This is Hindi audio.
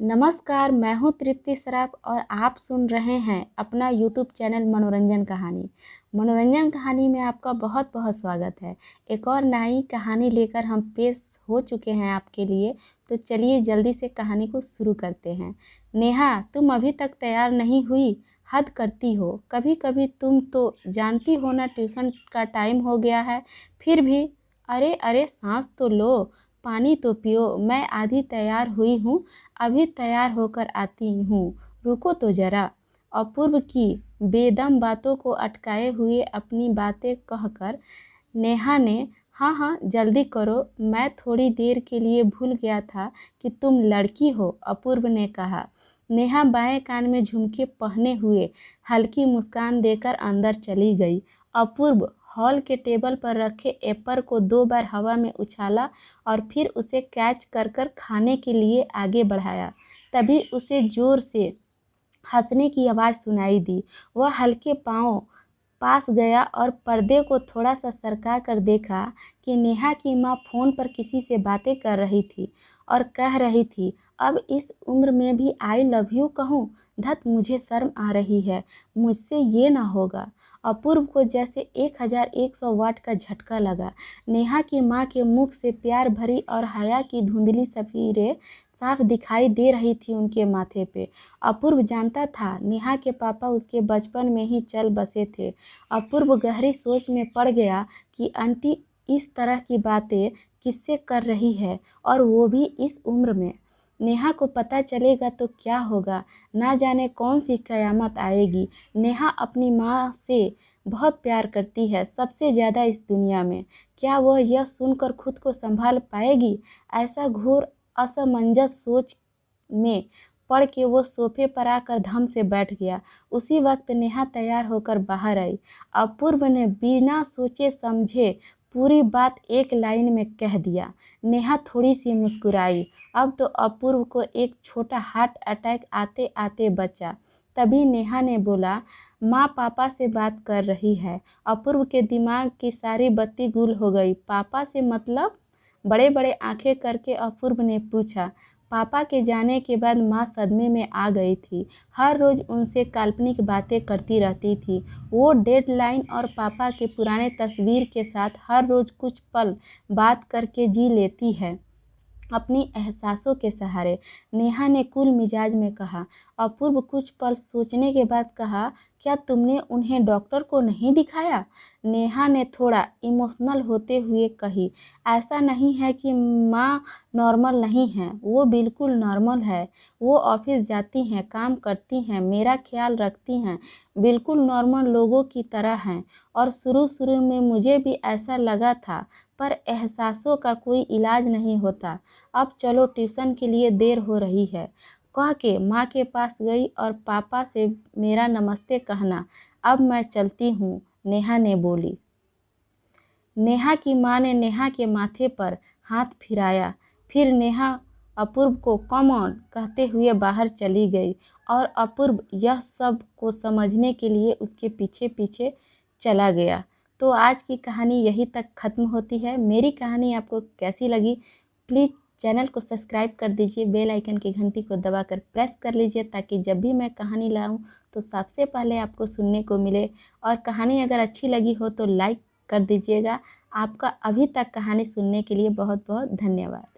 नमस्कार, मैं हूँ तृप्ति सराफ और आप सुन रहे हैं अपना यूट्यूब चैनल मनोरंजन कहानी। मनोरंजन कहानी में आपका बहुत बहुत स्वागत है। एक और नई कहानी लेकर हम पेश हो चुके हैं आपके लिए, तो चलिए जल्दी से कहानी को शुरू करते हैं। नेहा, तुम अभी तक तैयार नहीं हुई? हद करती हो। कभी कभी तुम तो जानती हो ना, ट्यूशन का टाइम हो गया है, फिर भी। अरे अरे, सांस तो लो, पानी तो पियो। मैं आधी तैयार हुई हूँ, अभी तैयार होकर आती हूँ, रुको तो जरा। अपूर्व की बेदम बातों को अटकाए हुए अपनी बातें कहकर नेहा ने हाँ हाँ जल्दी करो, मैं थोड़ी देर के लिए भूल गया था कि तुम लड़की हो, अपूर्व ने कहा। नेहा बाएं कान में झुमके पहने हुए हल्की मुस्कान देकर अंदर चली गई। अपूर्व हॉल के टेबल पर रखे एपर को 2 बार हवा में उछाला और फिर उसे कैच कर कर खाने के लिए आगे बढ़ाया। तभी उसे जोर से हंसने की आवाज़ सुनाई दी। वह हल्के पांव पास गया और पर्दे को थोड़ा सा सरका कर देखा कि नेहा की माँ फ़ोन पर किसी से बातें कर रही थी और कह रही थी, अब इस उम्र में भी आई लव यू कहूँ? धत, मुझे शर्म आ रही है, मुझसे ये ना होगा। अपूर्व को जैसे 1100 वाट का झटका लगा। नेहा की माँ के मुख से प्यार भरी और हया की धुंधली सफ़ीरें साफ दिखाई दे रही थी उनके माथे पे। अपूर्व जानता था नेहा के पापा उसके बचपन में ही चल बसे थे। अपूर्व गहरी सोच में पड़ गया कि आंटी इस तरह की बातें किससे कर रही है, और वो भी इस उम्र में। नेहा को पता चलेगा तो क्या होगा, ना जाने कौन सी कयामत आएगी। नेहा अपनी माँ से बहुत प्यार करती है, सबसे ज़्यादा इस दुनिया में। क्या वह यह सुनकर खुद को संभाल पाएगी? ऐसा घोर असमंजस सोच में पड़ के वो सोफे पर आकर धम से बैठ गया। उसी वक्त नेहा तैयार होकर बाहर आई। अपूर्व ने बिना सोचे समझे पूरी बात एक लाइन में कह दिया। नेहा थोड़ी सी मुस्कुराई। अब तो अपूर्व को एक छोटा हार्ट अटैक आते आते बचा। तभी नेहा ने बोला, माँ पापा से बात कर रही है। अपूर्व के दिमाग की सारी बत्ती गुल हो गई। पापा से मतलब? बड़े बड़े आंखें करके अपूर्व ने पूछा। पापा के जाने के बाद माँ सदमे में आ गई थी। हर रोज़ उनसे काल्पनिक बातें करती रहती थी। वो डेडलाइन और पापा के पुराने तस्वीर के साथ हर रोज़ कुछ पल बात करके जी लेती है अपनी एहसासों के सहारे। नेहा ने कुल मिजाज में कहा। अपूर्व कुछ पल सोचने के बाद कहा, क्या तुमने उन्हें डॉक्टर को नहीं दिखाया? नेहा ने थोड़ा इमोशनल होते हुए कही, ऐसा नहीं है कि माँ नॉर्मल नहीं है, वो बिल्कुल नॉर्मल है। वो ऑफिस जाती हैं, काम करती हैं, मेरा ख्याल रखती हैं, बिल्कुल नॉर्मल लोगों की तरह हैं। और शुरू शुरू में मुझे भी ऐसा लगा था, पर एहसासों का कोई इलाज नहीं होता। अब चलो, ट्यूशन के लिए देर हो रही है, कह के माँ के पास गई और पापा से मेरा नमस्ते कहना। अब मैं चलती हूँ, नेहा ने बोली। नेहा की माँ ने नेहा के माथे पर हाथ फिराया। फिर नेहा अपूर्व को कम ऑन कहते हुए बाहर चली गई और अपूर्व यह सब को समझने के लिए उसके पीछे पीछे चला गया। तो आज की कहानी यहीं तक ख़त्म होती है। मेरी कहानी आपको कैसी लगी, प्लीज़ चैनल को सब्सक्राइब कर दीजिए, बेल आइकन की घंटी को दबाकर प्रेस कर लीजिए, ताकि जब भी मैं कहानी लाऊं तो सबसे पहले आपको सुनने को मिले। और कहानी अगर अच्छी लगी हो तो लाइक कर दीजिएगा। आपका अभी तक कहानी सुनने के लिए बहुत बहुत धन्यवाद।